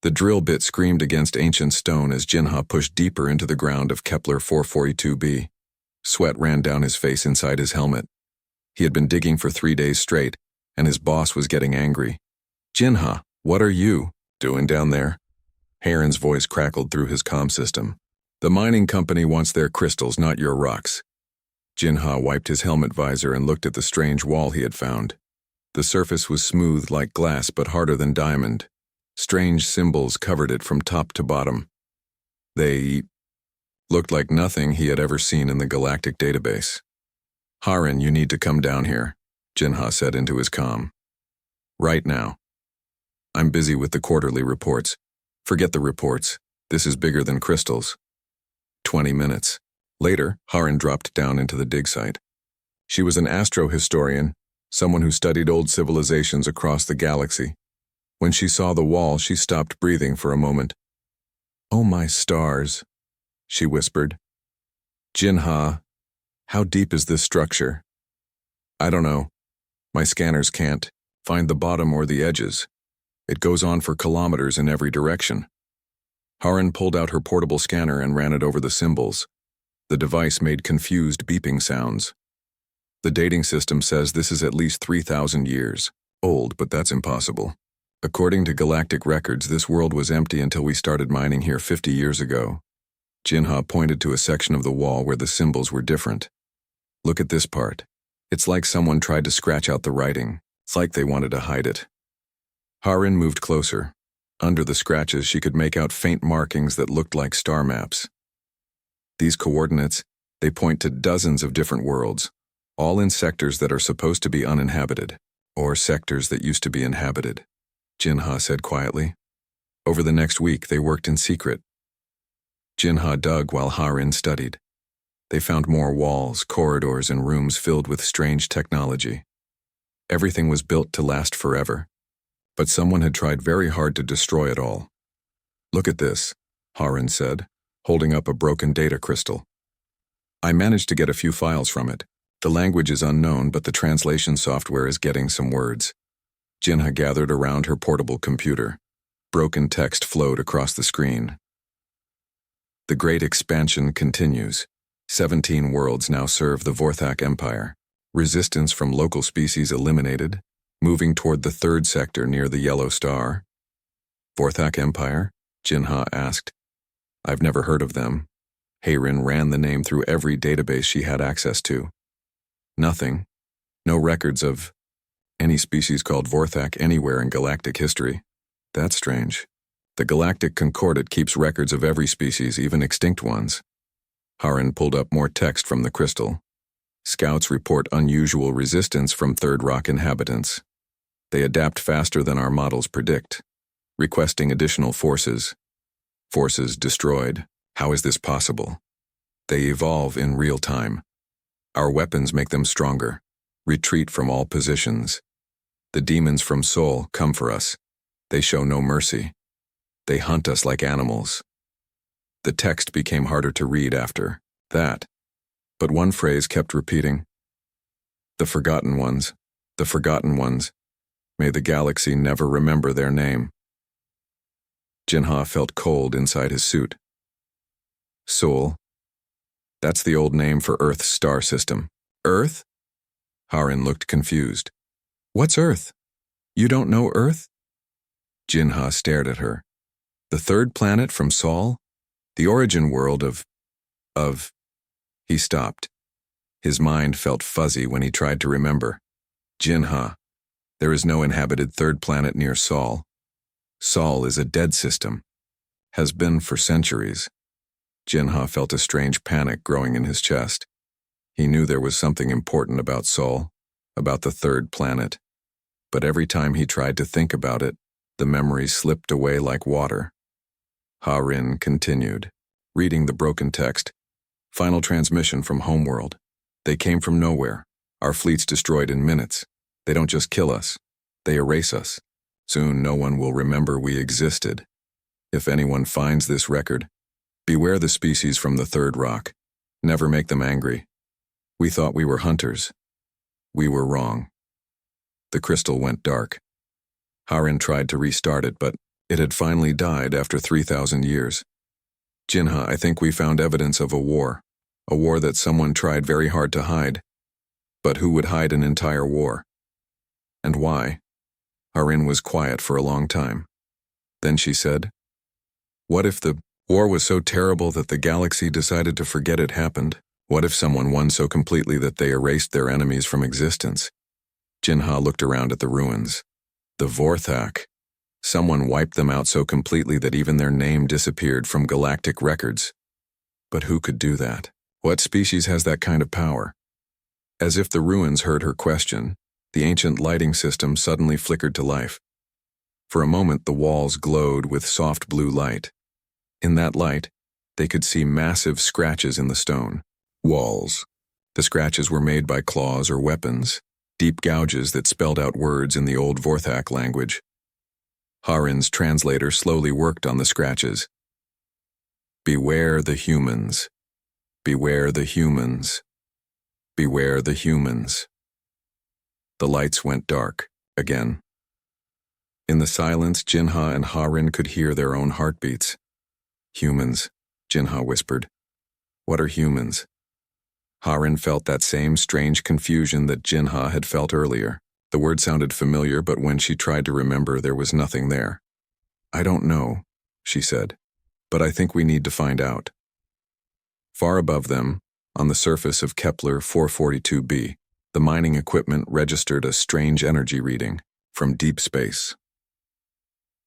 The drill bit screamed against ancient stone as Jinha pushed deeper into the ground of Kepler 442b. Sweat ran down his face inside his helmet. He had been digging for 3 days straight, and his boss was getting angry. Jinha, what are you doing down there? Heron's voice crackled through his comm system. The mining company wants their crystals, not your rocks. Jinha wiped his helmet visor and looked at the strange wall he had found. The surface was smooth like glass but harder than diamond. Strange symbols covered it from top to bottom. They looked like nothing he had ever seen in the galactic database. Haran, you need to come down here, Jinha said into his comm. Right now. I'm busy with the quarterly reports. Forget the reports. This is bigger than crystals. 20 minutes. Later, Haran dropped down into the dig site. She was an astrohistorian, someone who studied old civilizations across the galaxy. When she saw the wall, she stopped breathing for a moment. Oh my stars, she whispered. Jinha, how deep is this structure? I don't know. My scanners can't find the bottom or the edges. It goes on for kilometers in every direction. Haran pulled out her portable scanner and ran it over the symbols. The device made confused beeping sounds. The dating system says this is at least 3,000 years old, but that's impossible. According to galactic records, this world was empty until we started mining here 50 years ago. Jinha pointed to a section of the wall where the symbols were different. Look at this part. It's like someone tried to scratch out the writing. It's like they wanted to hide it. Haran moved closer. Under the scratches, she could make out faint markings that looked like star maps. These coordinates, they point to dozens of different worlds, all in sectors that are supposed to be uninhabited, or sectors that used to be inhabited, Jinha said quietly. Over the next week, they worked in secret. Jinha dug while Haran studied. They found more walls, corridors, and rooms filled with strange technology. Everything was built to last forever, but someone had tried very hard to destroy it all. Look at this, Haran said, holding up a broken data crystal. I managed to get a few files from it. The language is unknown, but the translation software is getting some words. Jinha gathered around her portable computer. Broken text flowed across the screen. The Great Expansion continues. 17 worlds now serve the Vorthak Empire. Resistance from local species eliminated, moving toward the third sector near the yellow star. Vorthak Empire? Jinha asked. I've never heard of them. Haran ran the name through every database she had access to. Nothing. No records of any species called Vorthak anywhere in galactic history. That's strange. The Galactic Concordat keeps records of every species, even extinct ones. Haran pulled up more text from the crystal. Scouts report unusual resistance from Third Rock inhabitants. They adapt faster than our models predict, requesting additional forces. Forces destroyed. How is this possible? They evolve in real time. Our weapons make them stronger. Retreat from all positions. The demons from Sol come for us. They show no mercy. They hunt us like animals. The text became harder to read after that, but one phrase kept repeating. The Forgotten Ones, the Forgotten Ones. May the galaxy never remember their name. Jinha felt cold inside his suit. Sol. That's the old name for Earth's star system. Earth? Haran looked confused. What's Earth? You don't know Earth? Jinha stared at her. The third planet from Sol? The origin world of... He stopped. His mind felt fuzzy when he tried to remember. Jinha. There is no inhabited third planet near Sol. Sol is a dead system. Has been for centuries. Jinha felt a strange panic growing in his chest. He knew there was something important about Sol, about the third planet. But every time he tried to think about it, the memories slipped away like water. Haran continued, reading the broken text. Final transmission from Homeworld. They came from nowhere. Our fleet's destroyed in minutes. They don't just kill us. They erase us. Soon no one will remember we existed. If anyone finds this record, beware the species from the Third Rock. Never make them angry. We thought we were hunters. We were wrong. The crystal went dark. Haran tried to restart it, but It had finally died after 3,000 years. Jinha, I think we found evidence of a war that someone tried very hard to hide. But who would hide an entire war? And why? Harin was quiet for a long time. Then she said, "What if the war was so terrible that the galaxy decided to forget it happened? What if someone won so completely that they erased their enemies from existence?" Jinha looked around at the ruins. The Vorthak. Someone wiped them out so completely that even their name disappeared from galactic records. But who could do that? What species has that kind of power? As if the ruins heard her question, the ancient lighting system suddenly flickered to life. For a moment, the walls glowed with soft blue light. In that light, they could see massive scratches in the stone walls. The scratches were made by claws or weapons, deep gouges that spelled out words in the old Vorthak language. Harin's translator slowly worked on the scratches. "Beware the humans. Beware the humans. Beware the humans." The lights went dark, again. In the silence, Jinha and Harin could hear their own heartbeats. "Humans," Jinha whispered. "What are humans?" Harin felt that same strange confusion that Jinha had felt earlier. The word sounded familiar, but when she tried to remember, there was nothing there. "I don't know," she said, "but I think we need to find out." Far above them, on the surface of Kepler 442b, the mining equipment registered a strange energy reading from deep space.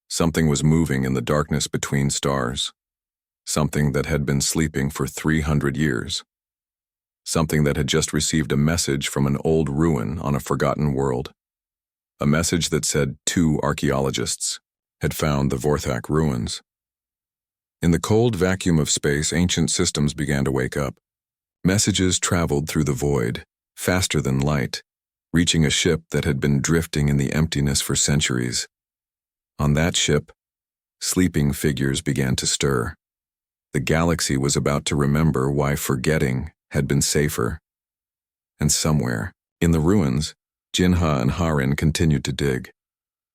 Something was moving in the darkness between stars. Something that had been sleeping for 300 years. Something that had just received a message from an old ruin on a forgotten world. A message that said 2 archaeologists had found the Vorthak ruins. In the cold vacuum of space, ancient systems began to wake up. Messages traveled through the void, faster than light, reaching a ship that had been drifting in the emptiness for centuries. On that ship, sleeping figures began to stir. The galaxy was about to remember why forgetting had been safer. And somewhere, in the ruins, Jinha and Harin continued to dig,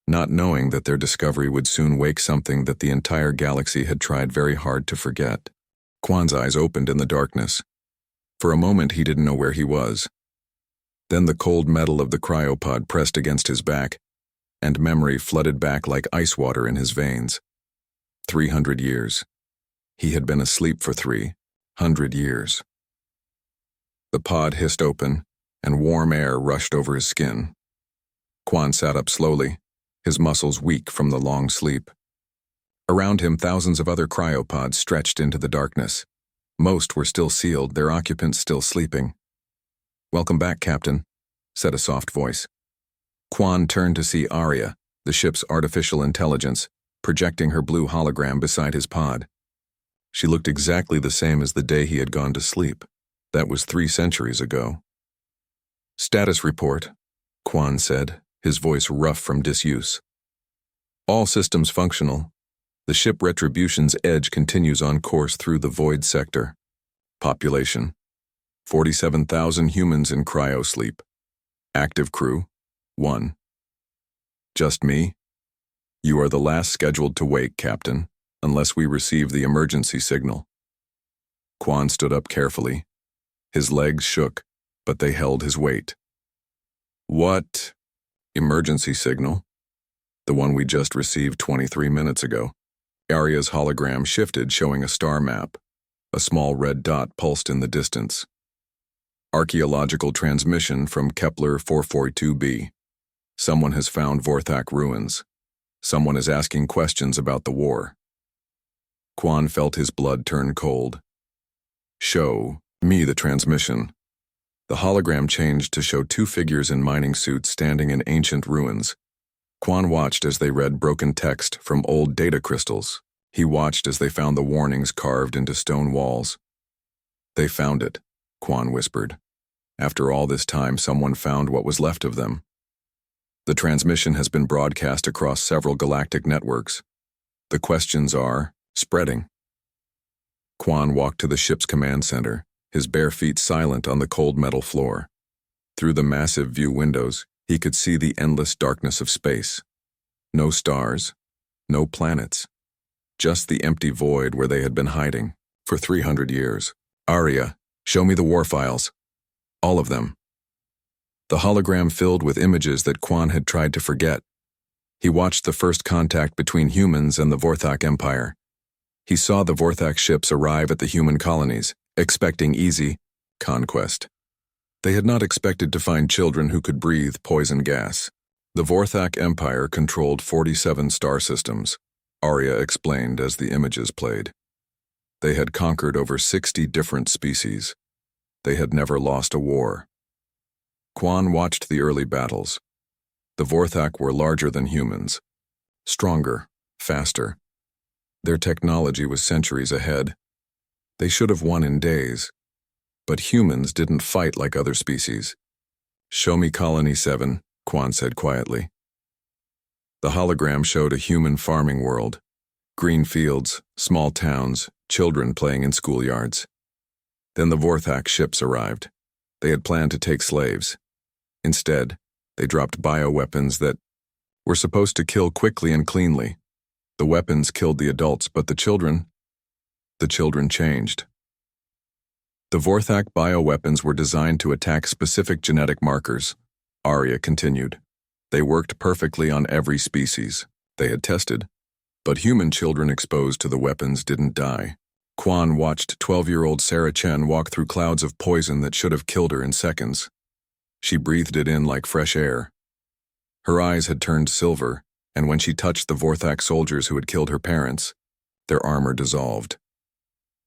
not knowing that their discovery would soon wake something that the entire galaxy had tried very hard to forget. Quan's eyes opened in the darkness. For a moment he didn't know where he was. Then the cold metal of the cryopod pressed against his back, and memory flooded back like ice water in his veins. 300 years. He had been asleep for 300 years. The pod hissed open, and warm air rushed over his skin. Quan sat up slowly, his muscles weak from the long sleep. Around him, thousands of other cryopods stretched into the darkness. Most were still sealed, their occupants still sleeping. "Welcome back, Captain," said a soft voice. Quan turned to see Arya, the ship's artificial intelligence, projecting her blue hologram beside his pod. She looked exactly the same as the day he had gone to sleep. That was 3 centuries ago. "Status report," Quan said, his voice rough from disuse. "All systems functional. The ship Retribution's Edge continues on course through the void sector. Population: 47,000 humans in cryosleep. Active crew: 1. Just me? You are the last scheduled to wake, Captain, unless we receive the emergency signal." Quan stood up carefully. His legs shook, but they held his weight. "What emergency signal?" "The one we just received 23 minutes ago." Arya's hologram shifted, showing a star map. A small red dot pulsed in the distance. "Archaeological transmission from Kepler 442b. Someone has found Vorthak ruins. Someone is asking questions about the war." Quan felt his blood turn cold. "Show me the transmission." The hologram changed to show 2 figures in mining suits standing in ancient ruins. Quan watched as they read broken text from old data crystals. He watched as they found the warnings carved into stone walls. "They found it," Quan whispered. "After all this time, someone found what was left of them. The transmission has been broadcast across several galactic networks. The questions are spreading." Quan walked to the ship's command center, his bare feet silent on the cold metal floor. Through the massive view windows, he could see the endless darkness of space. No stars, No planets. Just the empty void where they had been hiding for 300 years. Arya, show me the war files. All of them. The hologram filled with images that Quan had tried to forget. He watched the first contact between humans and the Vorthak Empire. He saw the Vorthak ships arrive at the human colonies, expecting easy conquest. They had not expected to find children who could breathe poison gas. The Vorthak Empire controlled 47 star systems, Arya explained as the images played. They had conquered over 60 different species. They had never lost a war. Quan watched the early battles. The Vorthak were larger than humans, stronger, faster. Their technology was centuries ahead. They should have won in days. But humans didn't fight like other species. Show me Colony 7, Quan said quietly. The hologram showed a human farming world. Green fields, small towns, children playing in schoolyards. Then the Vorthak ships arrived. They had planned to take slaves. Instead, they dropped bioweapons that were supposed to kill quickly and cleanly. The weapons killed the adults, but the children changed. The Vorthak bioweapons were designed to attack specific genetic markers, Arya continued. They worked perfectly on every species they had tested, but human children exposed to the weapons didn't die. Quan watched 12-year-old Sarah Chen walk through clouds of poison that should have killed her in seconds. She breathed it in like fresh air. Her eyes had turned silver, and when she touched the Vorthak soldiers who had killed her parents, their armor dissolved.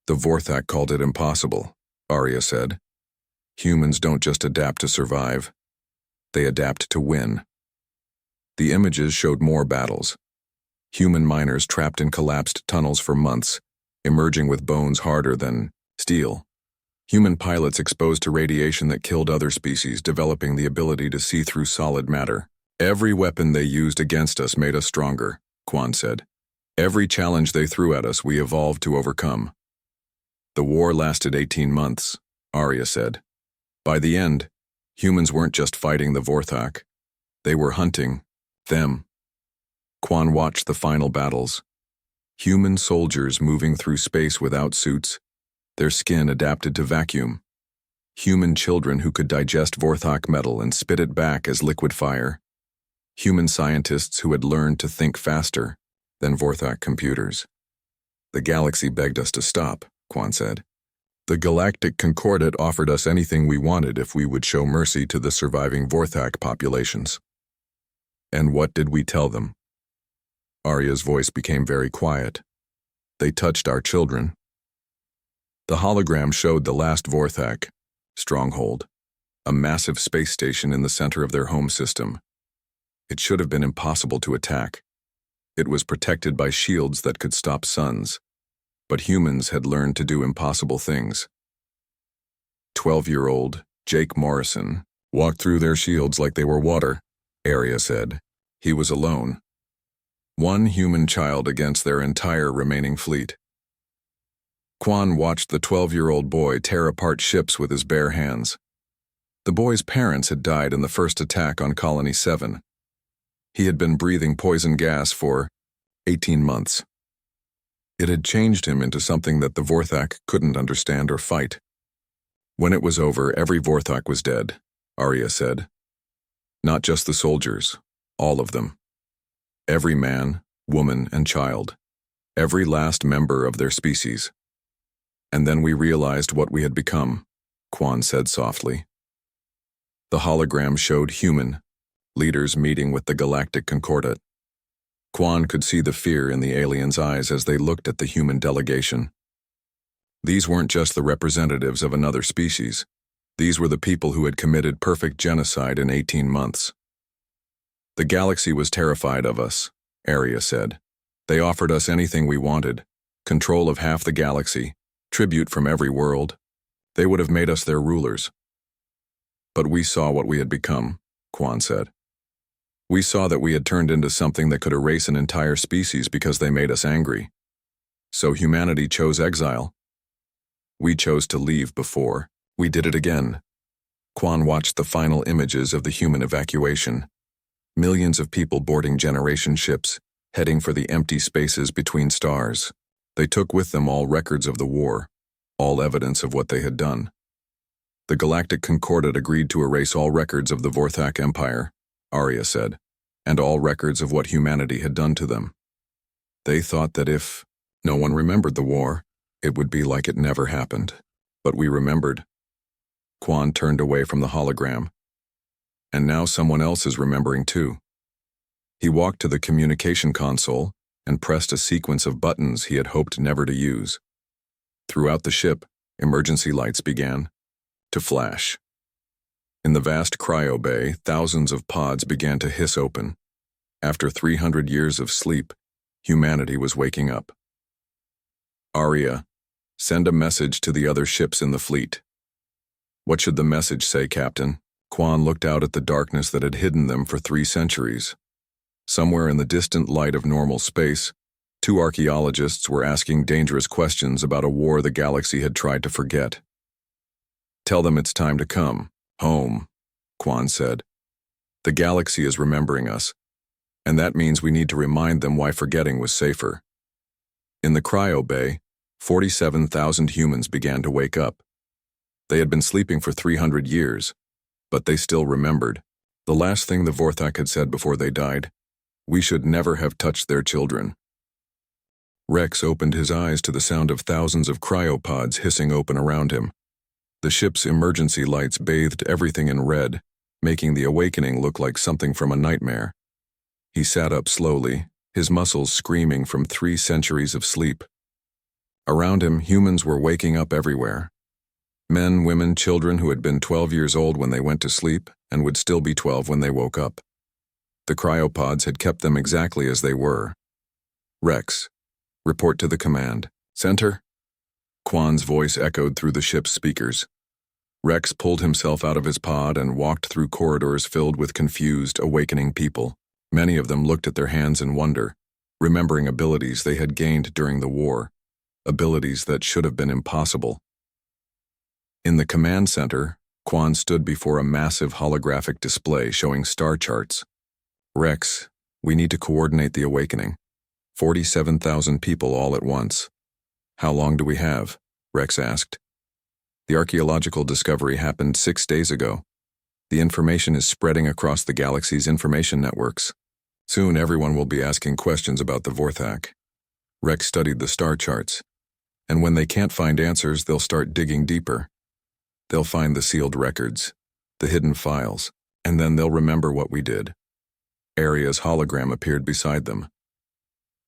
The Vorthak called it impossible, Arya said. Humans don't just adapt to survive. They adapt to win. The images showed more battles. Human miners trapped in collapsed tunnels for months, emerging with bones harder than steel. Human pilots exposed to radiation that killed other species, developing the ability to see through solid matter. Every weapon they used against us made us stronger, Quan said. Every challenge they threw at us, we evolved to overcome. The war lasted 18 months, Arya said. By the end, humans weren't just fighting the Vorthak. They were hunting them. Quan watched the final battles. Human soldiers moving through space without suits, their skin adapted to vacuum. Human children who could digest Vorthak metal and spit it back as liquid fire. Human scientists who had learned to think faster than Vorthak computers. The galaxy begged us to stop, Quan said. The Galactic Concordat offered us anything we wanted if we would show mercy to the surviving Vorthak populations. And what did we tell them? Arya's voice became very quiet. They touched our children. The hologram showed the last Vorthak stronghold, a massive space station in the center of their home system. It should have been impossible to attack. It was protected by shields that could stop suns, but humans had learned to do impossible things. 12-year-old Jake Morrison walked through their shields like they were water, Arya said. He was alone. One human child against their entire remaining fleet. Quan watched the 12-year-old boy tear apart ships with his bare hands. The boy's parents had died in the first attack on Colony 7. He had been breathing poison gas for 18 months. It had changed him into something that the Vorthak couldn't understand or fight. When it was over, every Vorthak was dead, Arya said. Not just the soldiers, all of them. Every man, woman, and child. Every last member of their species. And then we realized what we had become, Quan said softly. The hologram showed human leaders meeting with the Galactic Concordat. Quan could see the fear in the aliens' eyes as they looked at the human delegation. These weren't just the representatives of another species. These were the people who had committed perfect genocide in 18 months. The galaxy was terrified of us, Arya said. They offered us anything we wanted, control of half the galaxy, tribute from every world. They would have made us their rulers. But we saw what we had become, Quan said. We saw that we had turned into something that could erase an entire species because they made us angry. So humanity chose exile. We chose to leave before. We did it again. Quan watched the final images of the human evacuation. Millions of people boarding generation ships, heading for the empty spaces between stars. They took with them all records of the war, all evidence of what they had done. The Galactic Concordat agreed to erase all records of the Vorthak Empire, Arya said, and all records of what humanity had done to them. They thought that if no one remembered the war, it would be like it never happened. But we remembered. Quan turned away from the hologram. And now someone else is remembering too. He walked to the communication console and pressed a sequence of buttons he had hoped never to use. Throughout the ship, emergency lights began to flash. In the vast cryo bay, thousands of pods began to hiss open. After 300 years of sleep, humanity was waking up. Arya, send a message to the other ships in the fleet. What should the message say, Captain? Quan looked out at the darkness that had hidden them for 3 centuries. Somewhere in the distant light of normal space, 2 archaeologists were asking dangerous questions about a war the galaxy had tried to forget. Tell them it's time to come home, Quan said. The galaxy is remembering us, and that means we need to remind them why forgetting was safer. In the cryo bay, 47,000 humans began to wake up. They had been sleeping for 300 years, but they still remembered. The last thing the Vorthak had said before they died, we should never have touched their children. Rex opened his eyes to the sound of thousands of cryopods hissing open around him. The ship's emergency lights bathed everything in red, making the awakening look like something from a nightmare. He sat up slowly, his muscles screaming from 3 centuries of sleep. Around him, humans were waking up everywhere. Men, women, children who had been 12 years old when they went to sleep and would still be 12 when they woke up. The cryopods had kept them exactly as they were. Rex, report to the command center. Quan's voice echoed through the ship's speakers. Rex pulled himself out of his pod and walked through corridors filled with confused, awakening people. Many of them looked at their hands in wonder, remembering abilities they had gained during the war, abilities that should have been impossible. In the command center, Quan stood before a massive holographic display showing star charts. Rex, we need to coordinate the awakening. 47,000 people all at once. How long do we have? Rex asked. The archaeological discovery happened 6 days ago. The information is spreading across the galaxy's information networks. Soon everyone will be asking questions about the Vorthak. Rex studied the star charts. And when they can't find answers, they'll start digging deeper. They'll find the sealed records, the hidden files, and then they'll remember what we did. Arya's hologram appeared beside them.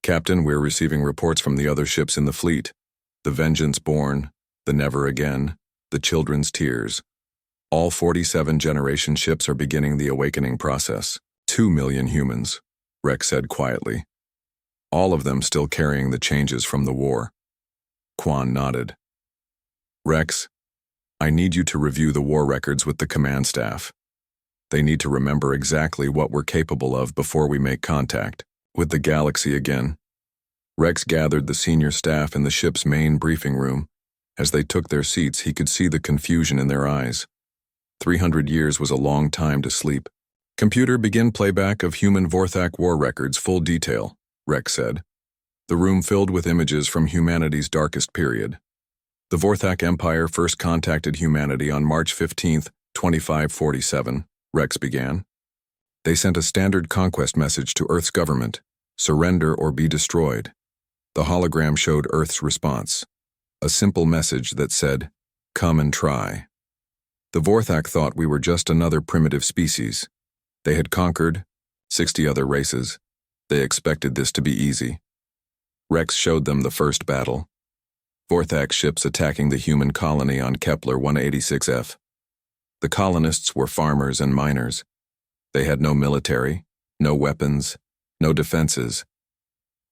Captain, we're receiving reports from the other ships in the fleet. The Vengeance Born, the Never Again, the Children's Tears. All 47 generation ships are beginning the awakening process. 2 million humans, Rex said quietly. All of them still carrying the changes from the war. Quan nodded. Rex, I need you to review the war records with the command staff. They need to remember exactly what we're capable of before we make contact with the galaxy again. Rex gathered the senior staff in the ship's main briefing room. As they took their seats, he could see the confusion in their eyes. 300 years was a long time to sleep. Computer, begin playback of human Vorthak war records, full detail, Rex said. The room filled with images from humanity's darkest period. The Vorthak Empire first contacted humanity on March 15, 2547, Rex began. They sent a standard conquest message to Earth's government, surrender or be destroyed. The hologram showed Earth's response, a simple message that said, come and try. The Vorthak thought we were just another primitive species. They had conquered 60 other races. They expected this to be easy. Rex showed them the first battle. Vorthak ships attacking the human colony on Kepler 186F. The colonists were farmers and miners. They had no military, no weapons, no defenses.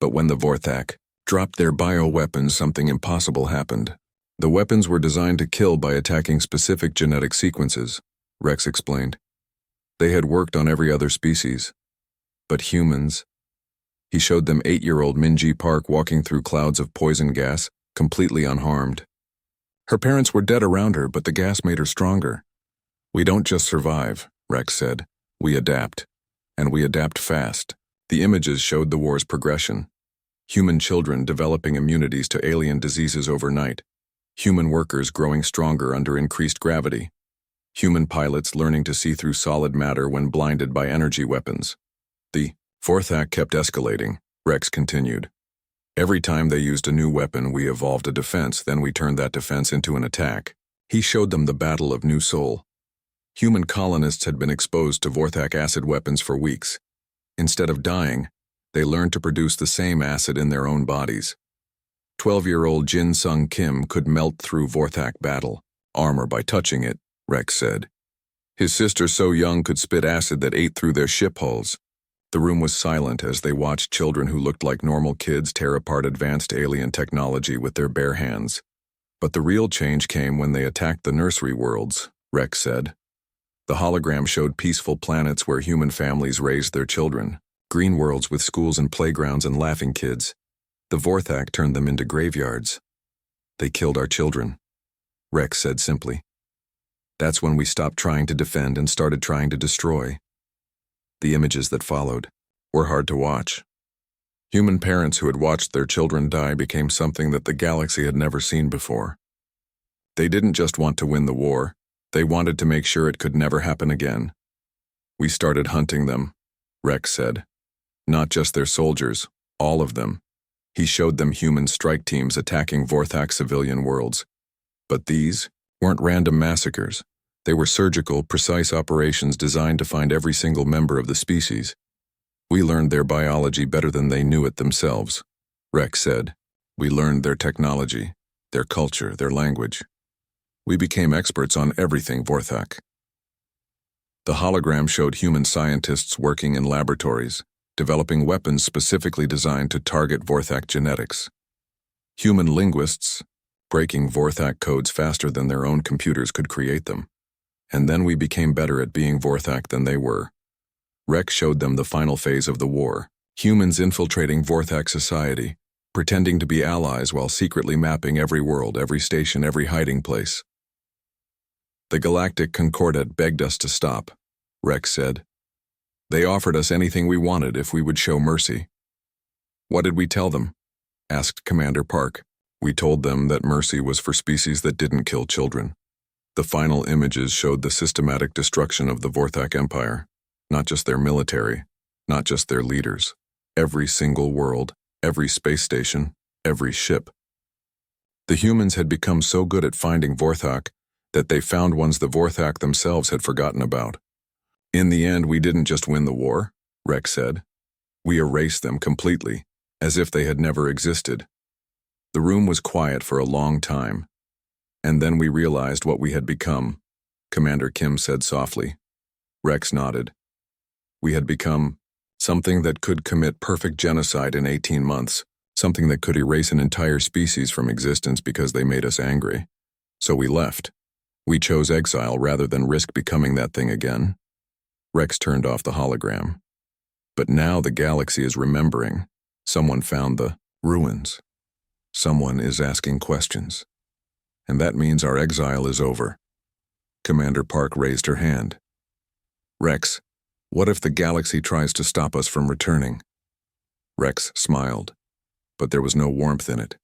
But when the Vorthak dropped their bioweapons, something impossible happened. The weapons were designed to kill by attacking specific genetic sequences, Rex explained. They had worked on every other species. But humans. He showed them 8-year-old Minji Park walking through clouds of poison gas, completely unharmed. Her parents were dead around her, but the gas made her stronger. We don't just survive, Rex said. We adapt. And we adapt fast. The images showed the war's progression. Human children developing immunities to alien diseases overnight. Human workers growing stronger under increased gravity. Human pilots learning to see through solid matter when blinded by energy weapons. The fourth act kept escalating, Rex continued. Every time they used a new weapon, we evolved a defense, then we turned that defense into an attack. He showed them the Battle of New Sol. Human colonists had been exposed to Vorthak acid weapons for weeks. Instead of dying, they learned to produce the same acid in their own bodies. 12-year-old Jin Sung Kim could melt through Vorthak battle armor by touching it, Rex said. His sister so young could spit acid that ate through their ship hulls. The room was silent as they watched children who looked like normal kids tear apart advanced alien technology with their bare hands. But the real change came when they attacked the nursery worlds, Rex said. The hologram showed peaceful planets where human families raised their children, green worlds with schools and playgrounds and laughing kids. The Vorthak turned them into graveyards. They killed our children, Rex said simply. That's when we stopped trying to defend and started trying to destroy. The images that followed were hard to watch. Human parents who had watched their children die became something that the galaxy had never seen before. They didn't just want to win the war, they wanted to make sure it could never happen again. We started hunting them, Rex said. Not just their soldiers, all of them. He showed them human strike teams attacking Vorthak civilian worlds. But these weren't random massacres. They were surgical, precise operations designed to find every single member of the species. We learned their biology better than they knew it themselves, Rex said. We learned their technology, their culture, their language. We became experts on everything Vorthak. The hologram showed human scientists working in laboratories, developing weapons specifically designed to target Vorthak genetics. Human linguists, breaking Vorthak codes faster than their own computers could create them. And then we became better at being Vorthak than they were. Rex showed them the final phase of the war, humans infiltrating Vorthak society, pretending to be allies while secretly mapping every world, every station, every hiding place. The Galactic Concordat begged us to stop, Rex said. They offered us anything we wanted if we would show mercy. What did we tell them? Asked Commander Park. We told them that mercy was for species that didn't kill children. The final images showed the systematic destruction of the Vorthak Empire, not just their military, not just their leaders, every single world, every space station, every ship. The humans had become so good at finding Vorthak that they found ones the Vorthak themselves had forgotten about. In the end, we didn't just win the war, Rex said. We erased them completely, as if they had never existed. The room was quiet for a long time. And then we realized what we had become, Commander Kim said softly. Rex nodded. We had become something that could commit perfect genocide in 18 months, something that could erase an entire species from existence because they made us angry. So we left. We chose exile rather than risk becoming that thing again. Rex turned off the hologram. But now the galaxy is remembering. Someone found the ruins. Someone is asking questions. And that means our exile is over. Commander Park raised her hand. Rex, what if the galaxy tries to stop us from returning? Rex smiled, but there was no warmth in it.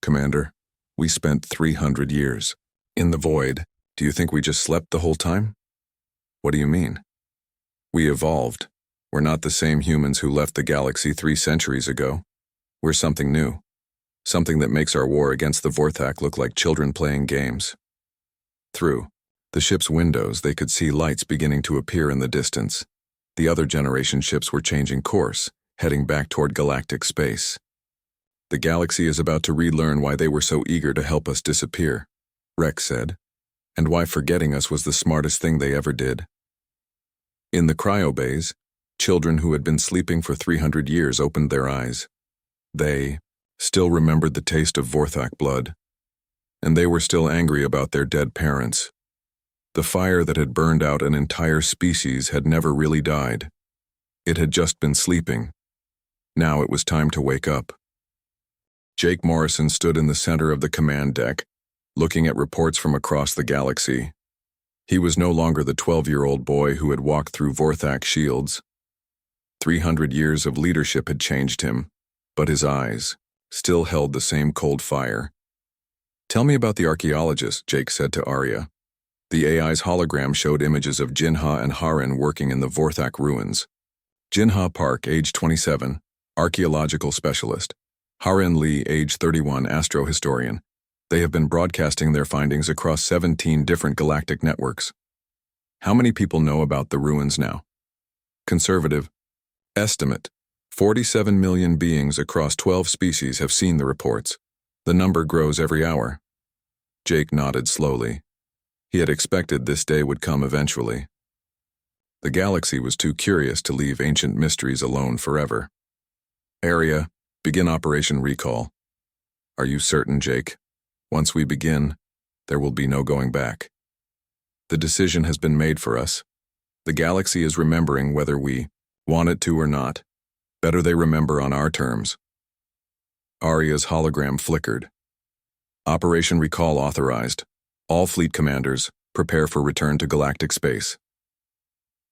Commander, we spent 300 years in the void. Do you think we just slept the whole time? What do you mean? We evolved. We're not the same humans who left the galaxy 3 centuries ago. We're something new. Something that makes our war against the Vorthak look like children playing games. Through the ship's windows, they could see lights beginning to appear in the distance. The other generation ships were changing course, heading back toward galactic space. The galaxy is about to relearn why they were so eager to help us disappear, Rex said, and why forgetting us was the smartest thing they ever did. In the cryobays, children who had been sleeping for 300 years opened their eyes. They still remembered the taste of Vorthak blood, and they were still angry about their dead parents. The fire that had burned out an entire species had never really died. It had just been sleeping. Now it was time to wake up. Jake Morrison stood in the center of the command deck, looking at reports from across the galaxy. He was no longer the 12-year-old boy who had walked through Vorthak shields. 300 years of leadership had changed him, but his eyes still held the same cold fire. "Tell me about the archaeologist," Jake said to Arya. The AI's hologram showed images of Jinha and Harin working in the Vorthak ruins. Jinha Park, age 27, archaeological specialist. Harin Lee, age 31, astrohistorian. They have been broadcasting their findings across 17 different galactic networks. How many people know about the ruins now? Conservative estimate: 47 million beings across 12 species have seen the reports. The number grows every hour. Jake nodded slowly. He had expected this day would come eventually. The galaxy was too curious to leave ancient mysteries alone forever. "Area, begin Operation Recall." "Are you certain, Jake? Once we begin, there will be no going back. The decision has been made for us. The galaxy is remembering whether we want it to or not. Better they remember on our terms." Arya's hologram flickered. "Operation Recall authorized. All fleet commanders, prepare for return to galactic space."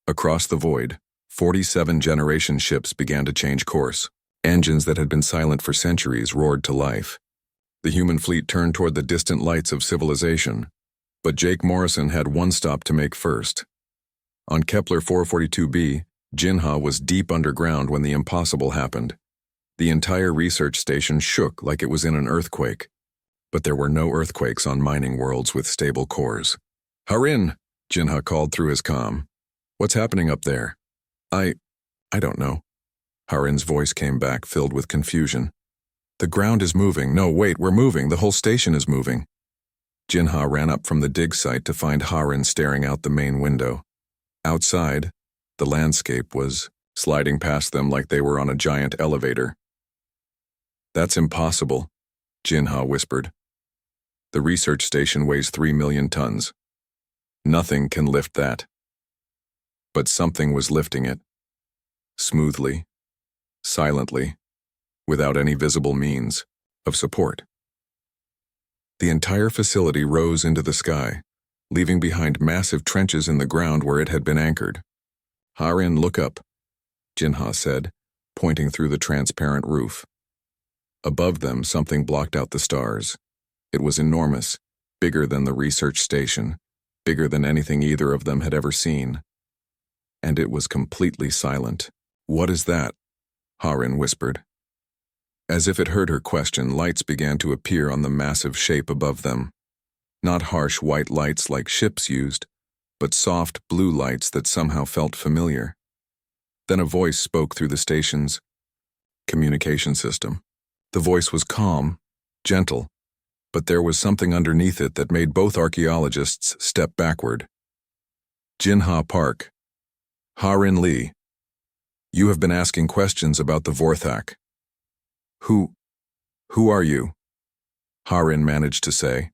Across the void, 47 generation ships began to change course. Engines that had been silent for centuries roared to life. The human fleet turned toward the distant lights of civilization. But Jake Morrison had one stop to make first. On Kepler 442b, Jinha was deep underground when the impossible happened. The entire research station shook like it was in an earthquake. But there were no earthquakes on mining worlds with stable cores. "Harin," Jinha called through his comm. "What's happening up there?" I don't know." Harin's voice came back, filled with confusion. "The ground is moving. No, wait, we're moving. The whole station is moving." Jinha ran up from the dig site to find Harin staring out the main window. Outside, the landscape was sliding past them like they were on a giant elevator. "That's impossible," Jinha whispered. "The research station weighs 3 million tons. Nothing can lift that." But something was lifting it. Smoothly, silently, without any visible means of support. The entire facility rose into the sky, leaving behind massive trenches in the ground where it had been anchored. "Harin, look up," Jinha said, pointing through the transparent roof. Above them, something blocked out the stars. It was enormous, bigger than the research station, bigger than anything either of them had ever seen. And it was completely silent. "What is that?" Harin whispered. As if it heard her question, lights began to appear on the massive shape above them. Not harsh white lights like ships used, but soft blue lights that somehow felt familiar. Then a voice spoke through the station's communication system. The voice was calm, gentle, but there was something underneath it that made both archaeologists step backward. "Jinha Park. Harin Lee. You have been asking questions about the Vorthak." Who are you?" Harin managed to say.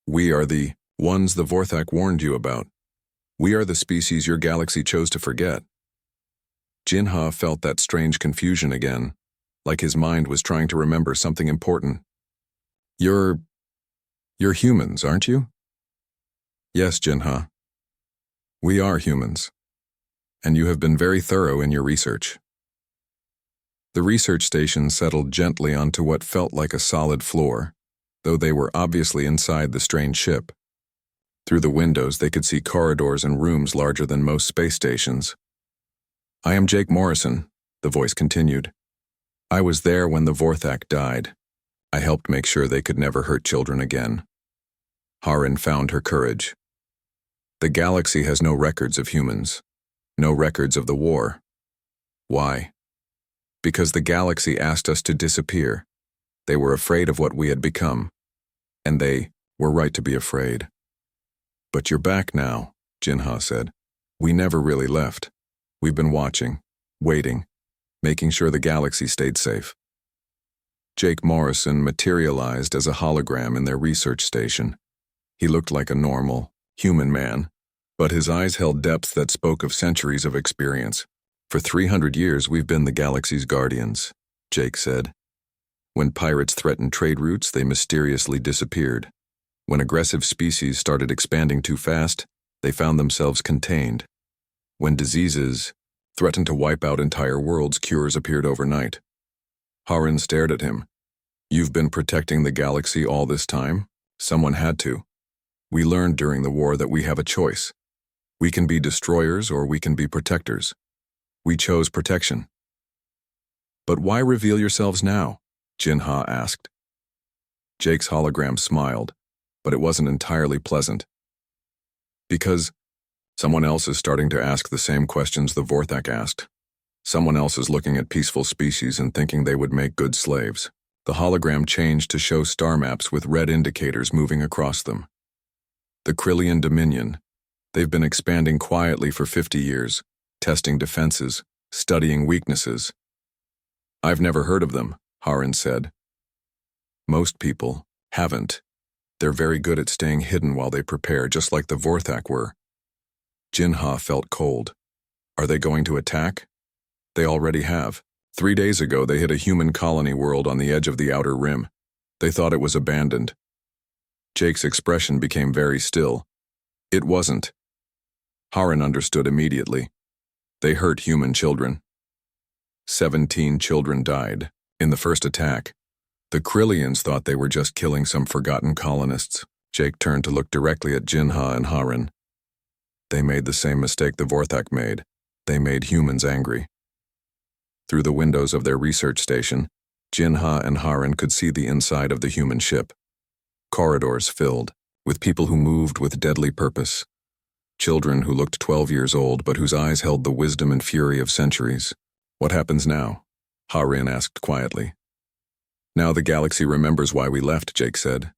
"We are the ones the Vorthak warned you about. We are the species your galaxy chose to forget." Jinha felt that strange confusion again, like his mind was trying to remember something important. You're humans, aren't you?" "Yes, Jinha. We are humans. And you have been very thorough in your research." The research station settled gently onto what felt like a solid floor, though they were obviously inside the strange ship. Through the windows, they could see corridors and rooms larger than most space stations. "I am Jake Morrison," the voice continued. "I was there when the Vorthak died. I helped make sure they could never hurt children again." Harin found her courage. "The galaxy has no records of humans, no records of the war. Why? Because the galaxy asked us to disappear. They were afraid of what we had become, and they were right to be afraid." "But you're back now," Jinha said. "We never really left. We've been watching, waiting, making sure the galaxy stayed safe." Jake Morrison materialized as a hologram in their research station. He looked like a normal, human man, but his eyes held depth that spoke of centuries of experience. "For 300 years we've been the galaxy's guardians," Jake said. "When pirates threatened trade routes, they mysteriously disappeared. When aggressive species started expanding too fast, they found themselves contained. When diseases threatened to wipe out entire worlds. Cures appeared overnight. Harin stared at him. You've been protecting the galaxy all this time? Someone had to. We learned during the war that we have a choice. We can be destroyers or we can be protectors. We chose protection. But why reveal yourselves now? Jinha asked. Jake's hologram smiled, but it wasn't entirely pleasant. Because someone else is starting to ask the same questions the Vorthak asked. Someone else is looking at peaceful species and thinking they would make good slaves. The hologram changed to show star maps with red indicators moving across them. The Krillian Dominion. They've been expanding quietly for 50 years, testing defenses, studying weaknesses. I've never heard of them, Harin said. Most people haven't. They're very good at staying hidden while they prepare, just like the Vorthak were. Jinha felt cold. Are they going to attack? They already have. 3 days ago, they hit a human colony world on the edge of the outer rim. They thought it was abandoned. Jake's expression became very still. It wasn't. Harin understood immediately. They hurt human children. 17 children died in the first attack. The Krillians thought they were just killing some forgotten colonists. Jake turned to look directly at Jinha and Harin. They made the same mistake the Vorthak made. They made humans angry. Through the windows of their research station, Jinha and Harin could see the inside of the human ship. Corridors filled with people who moved with deadly purpose. Children who looked 12 years old but whose eyes held the wisdom and fury of centuries. What happens now? Harin asked quietly. Now the galaxy remembers why we left, Jake said.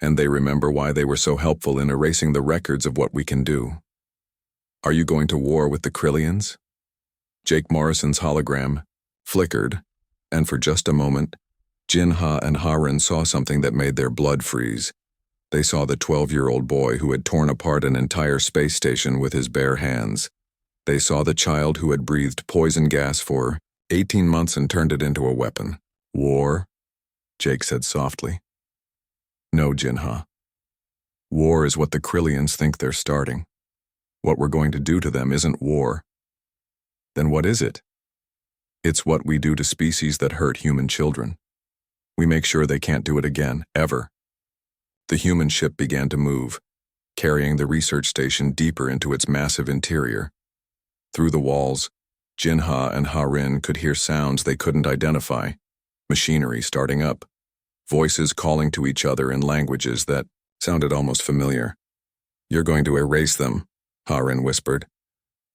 And they remember why they were so helpful in erasing the records of what we can do. Are you going to war with the Krillians? Jake Morrison's hologram flickered, and for just a moment, Jinha and Harin saw something that made their blood freeze. They saw the 12-year-old boy who had torn apart an entire space station with his bare hands. They saw the child who had breathed poison gas for 18 months and turned it into a weapon. War? Jake said softly. No, Jinha. War is what the Krillians think they're starting. What we're going to do to them isn't war. Then what is it? It's what we do to species that hurt human children. We make sure they can't do it again, ever. The human ship began to move, carrying the research station deeper into its massive interior. Through the walls, Jinha and Harin could hear sounds they couldn't identify, machinery starting up, voices calling to each other in languages that sounded almost familiar. You're going to erase them, Harin whispered,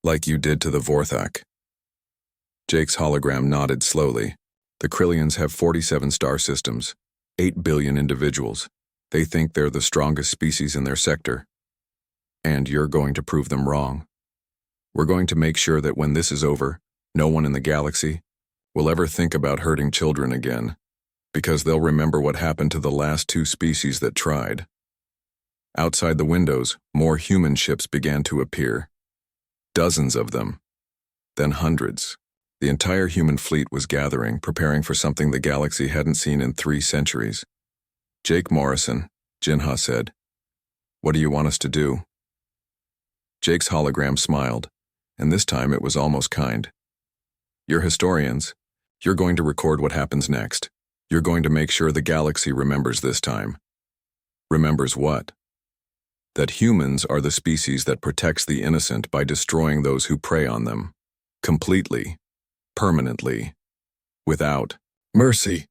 like you did to the Vorthak. Jake's hologram nodded slowly. The Krillians have 47 star systems, 8 billion individuals. They think they're the strongest species in their sector. And you're going to prove them wrong. We're going to make sure that when this is over, no one in the galaxy will ever think about hurting children again, because they'll remember what happened to the last 2 species that tried. Outside the windows, more human ships began to appear. Dozens of them. Then hundreds. The entire human fleet was gathering, preparing for something the galaxy hadn't seen in 3 centuries. Jake Morrison, Jinha said. What do you want us to do? Jake's hologram smiled, and this time it was almost kind. You're historians. You're going to record what happens next. You're going to make sure the galaxy remembers this time. Remembers what? That humans are the species that protects the innocent by destroying those who prey on them. Completely. Permanently. Without mercy.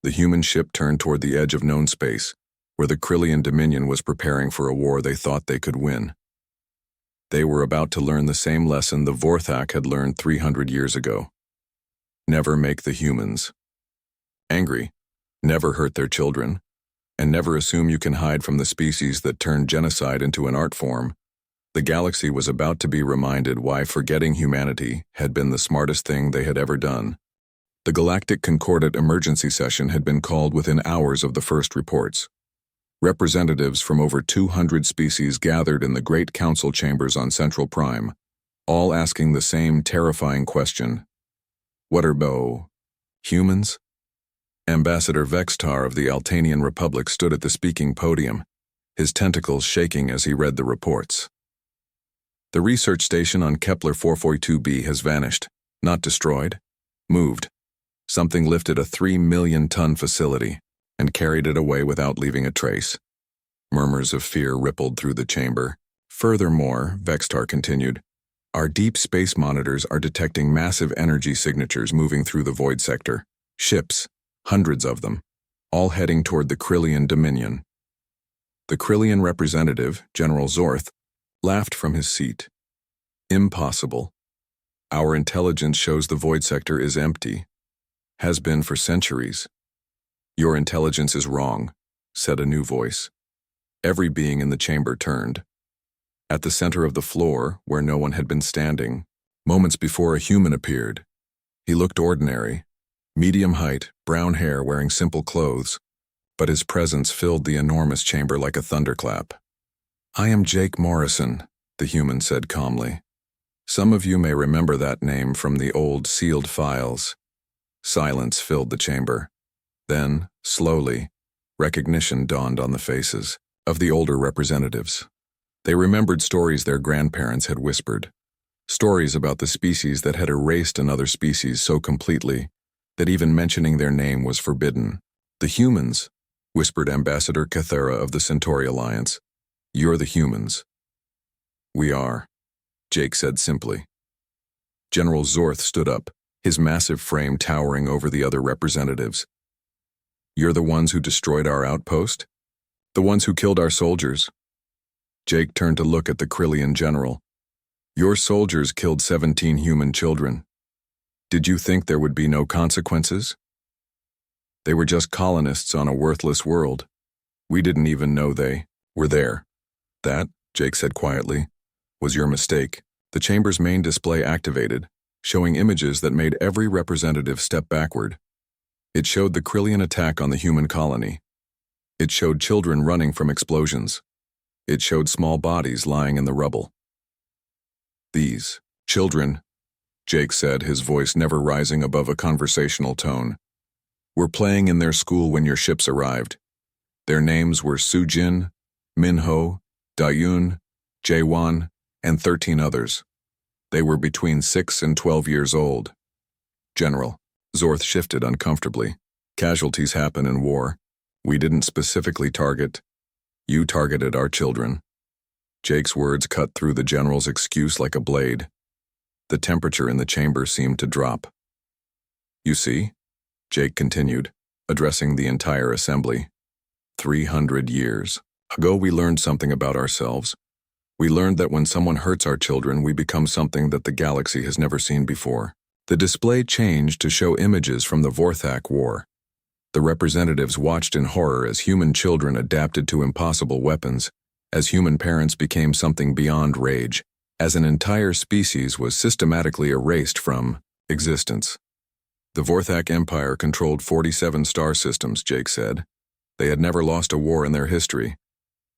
The human ship turned toward the edge of known space, where the Krillian Dominion was preparing for a war they thought they could win. They were about to learn the same lesson the Vorthak had learned 300 years ago. Never make the humans angry, never hurt their children, and never assume you can hide from the species that turned genocide into an art form. The galaxy was about to be reminded why forgetting humanity had been the smartest thing they had ever done. The Galactic Concordat emergency session had been called within hours of the first reports. Representatives from over 200 species gathered in the Great Council chambers on Central Prime, all asking the same terrifying question. What are humans? Ambassador Vextar of the Altanian Republic stood at the speaking podium, his tentacles shaking as he read the reports. The research station on Kepler 442b has vanished. Not destroyed. Moved. Something lifted a 3 million-ton facility and carried it away without leaving a trace. Murmurs of fear rippled through the chamber. Furthermore, Vextar continued, our deep space monitors are detecting massive energy signatures moving through the void sector. Ships, hundreds of them, all heading toward the Krillian Dominion. The Krillian representative, General Zorth, laughed from his seat. Impossible. Our intelligence shows the void sector is empty. Has been for centuries. Your intelligence is wrong, said a new voice. Every being in the chamber turned. At the center of the floor, where no one had been standing, moments before a human appeared. He looked ordinary, medium height, brown hair, wearing simple clothes, but his presence filled the enormous chamber like a thunderclap. I am Jake Morrison, the human said calmly. Some of you may remember that name from the old sealed files. Silence filled the chamber. Then, slowly, recognition dawned on the faces of the older representatives. They remembered stories their grandparents had whispered, stories about the species that had erased another species so completely that even mentioning their name was forbidden. The humans, whispered Ambassador Cathera of the Centauri Alliance. You're the humans. We are, Jake said simply. General Zorth stood up, his massive frame towering over the other representatives. You're the ones who destroyed our outpost? The ones who killed our soldiers? Jake turned to look at the Krillian general. Your soldiers killed 17 human children. Did you think there would be no consequences? They were just colonists on a worthless world. We didn't even know they were there. That, Jake said quietly, was your mistake. The chamber's main display activated, showing images that made every representative step backward. It showed the Krillian attack on the human colony. It showed children running from explosions. It showed small bodies lying in the rubble. These children, Jake said, his voice never rising above a conversational tone, were playing in their school when your ships arrived. Their names were Sujin, Minho, Dayun, Jaewon, and 13 others. They were between 6 and 12 years old. General, Zorth shifted uncomfortably. Casualties happen in war. We didn't specifically target. You targeted our children. Jake's words cut through the general's excuse like a blade. The temperature in the chamber seemed to drop. You see, Jake continued, addressing the entire assembly. 300 years ago we learned something about ourselves. We learned that when someone hurts our children, we become something that the galaxy has never seen before. The display changed to show images from the Vorthak War. The representatives watched in horror as human children adapted to impossible weapons, as human parents became something beyond rage, as an entire species was systematically erased from existence. The Vorthak Empire controlled 47 star systems, Jake said. They had never lost a war in their history.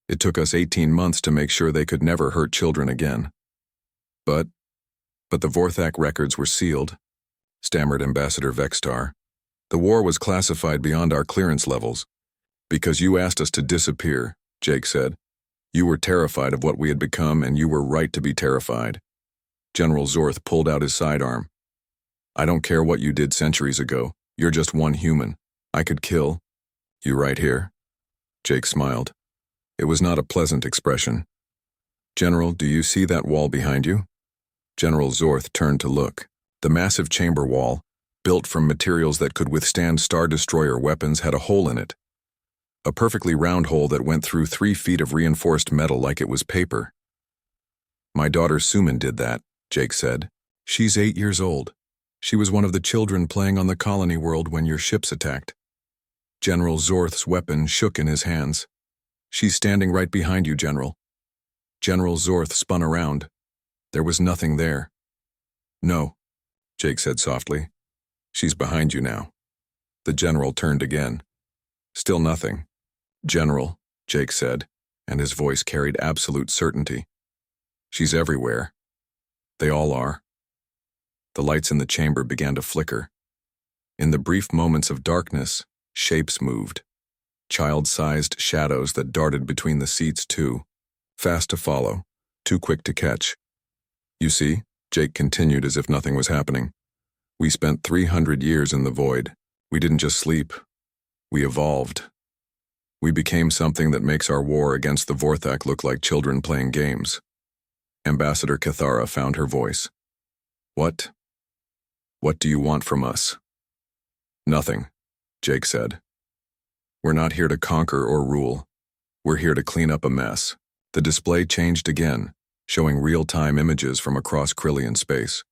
It took us 18 months to make sure they could never hurt children again. But the Vorthak records were sealed, stammered Ambassador Vextar. The war was classified beyond our clearance levels. Because you asked us to disappear, Jake said. You were terrified of what we had become, and you were right to be terrified. General Zorth pulled out his sidearm. I don't care what you did centuries ago. You're just one human. I could kill you right here. Jake smiled. It was not a pleasant expression. General, do you see that wall behind you? General Zorth turned to look. The massive chamber wall, built from materials that could withstand Star Destroyer weapons, had a hole in it. A perfectly round hole that went through 3 feet of reinforced metal like it was paper. My daughter Suman did that, Jake said. She's 8 years old. She was one of the children playing on the colony world when your ships attacked. General Zorth's weapon shook in his hands. She's standing right behind you, General. General Zorth spun around. There was nothing there. No, Jake said softly. She's behind you now. The general turned again. Still nothing. General, Jake said, and his voice carried absolute certainty. She's everywhere. They all are. The lights in the chamber began to flicker. In the brief moments of darkness, shapes moved. Child-sized shadows that darted between the seats too, fast to follow, too quick to catch. You see, Jake continued as if nothing was happening. We spent 300 years in the void. We didn't just sleep. We evolved. We became something that makes our war against the Vorthak look like children playing games. Ambassador Cathara found her voice. What? What do you want from us? Nothing, Jake said. We're not here to conquer or rule. We're here to clean up a mess. The display changed again, showing real-time images from across Krillian space.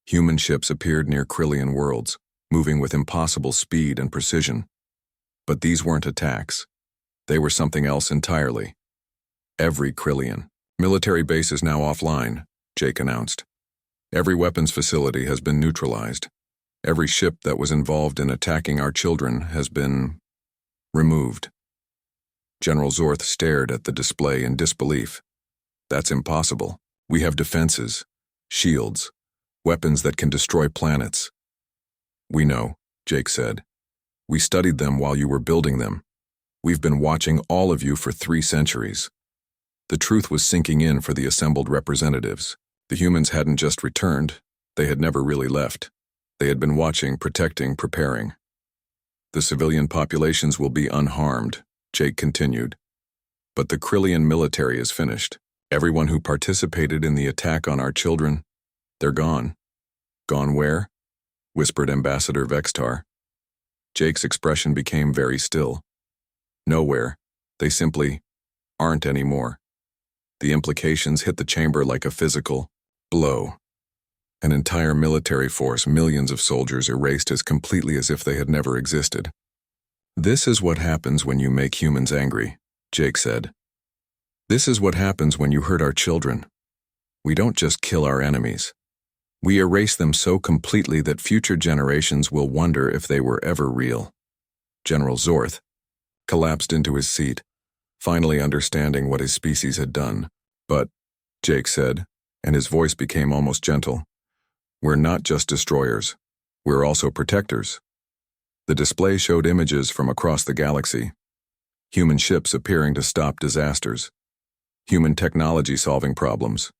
Human ships appeared near Krillian worlds, moving with impossible speed and precision. But these weren't attacks. They were something else entirely. Every Krillian military base is now offline, Jake announced. Every weapons facility has been neutralized. Every ship that was involved in attacking our children has been removed. General Zorth stared at the display in disbelief. That's impossible. We have defenses, shields, weapons that can destroy planets. We know, Jake said. We studied them while you were building them. We've been watching all of you for 3 centuries. The truth was sinking in for the assembled representatives. The humans hadn't just returned. They had never really left. They had been watching, protecting, preparing. The civilian populations will be unharmed, Jake continued. But the Krillian military is finished. Everyone who participated in the attack on our children, they're gone. Gone where? Whispered Ambassador Vextar. Jake's expression became very still. Nowhere. They simply aren't anymore. The implications hit the chamber like a physical blow. An entire military force, millions of soldiers erased as completely as if they had never existed. This is what happens when you make humans angry, Jake said. This is what happens when you hurt our children. We don't just kill our enemies. We erase them so completely that future generations will wonder if they were ever real. General Zorth collapsed into his seat, finally understanding what his species had done. But, Jake said, and his voice became almost gentle, we're not just destroyers. We're also protectors. The display showed images from across the galaxy. Human ships appearing to stop disasters. Human technology solving problems.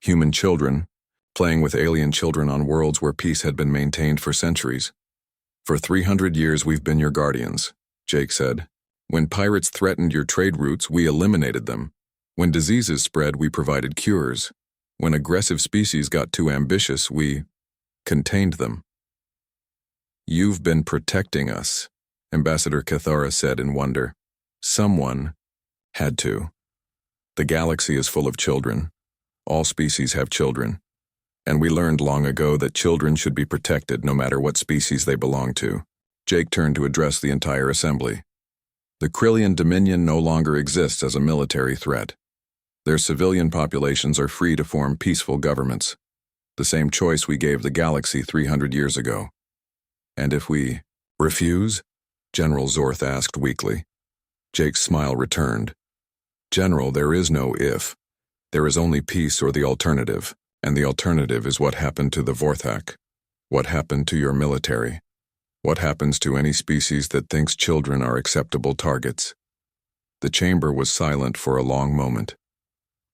Human children playing with alien children on worlds where peace had been maintained for centuries. For 300 years we've been your guardians, Jake said. When pirates threatened your trade routes, we eliminated them. When diseases spread, we provided cures. When aggressive species got too ambitious, we contained them. You've been protecting us, Ambassador Cathara said in wonder. Someone had to. The galaxy is full of children. All species have children. And we learned long ago that children should be protected no matter what species they belong to. Jake turned to address the entire assembly. The Krillian Dominion no longer exists as a military threat. Their civilian populations are free to form peaceful governments. The same choice we gave the galaxy 300 years ago. And if we refuse? General Zorth asked weakly. Jake's smile returned. General, there is no if. There is only peace or the alternative. And the alternative is what happened to the Vorthak. What happened to your military. What happens to any species that thinks children are acceptable targets. The chamber was silent for a long moment.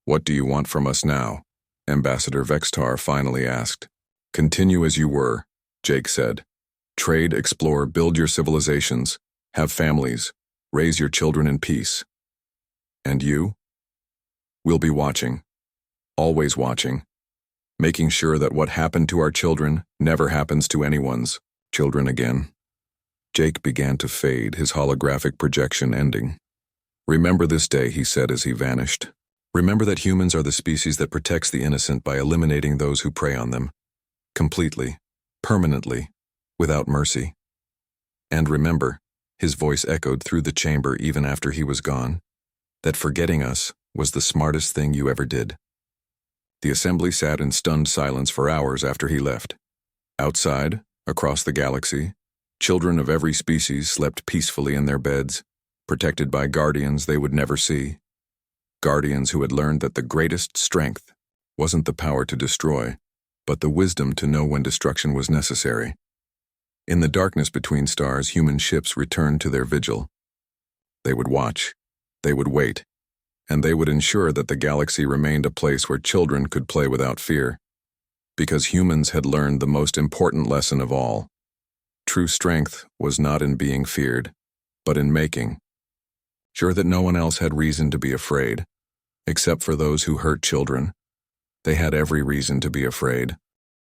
What do you want from us now? Ambassador Vextar finally asked. Continue as you were, Jake said. Trade, explore, build your civilizations, have families, raise your children in peace. And you? We'll be watching. Always watching. Making sure that what happened to our children never happens to anyone's children again. Jake began to fade, his holographic projection ending. Remember this day, he said as he vanished. Remember that humans are the species that protects the innocent by eliminating those who prey on them. Completely, permanently, without mercy. And remember, his voice echoed through the chamber even after he was gone, that forgetting us was the smartest thing you ever did. The assembly sat in stunned silence for hours after he left. Outside, across the galaxy, children of every species slept peacefully in their beds, protected by guardians they would never see. Guardians who had learned that the greatest strength wasn't the power to destroy, but the wisdom to know when destruction was necessary. In the darkness between stars, human ships returned to their vigil. They would watch. They would wait. and they would ensure that the galaxy remained a place where children could play without fear. Because humans had learned the most important lesson of all. True strength was not in being feared, but in making. Sure that no one else had reason to be afraid, except for those who hurt children. They had every reason to be afraid.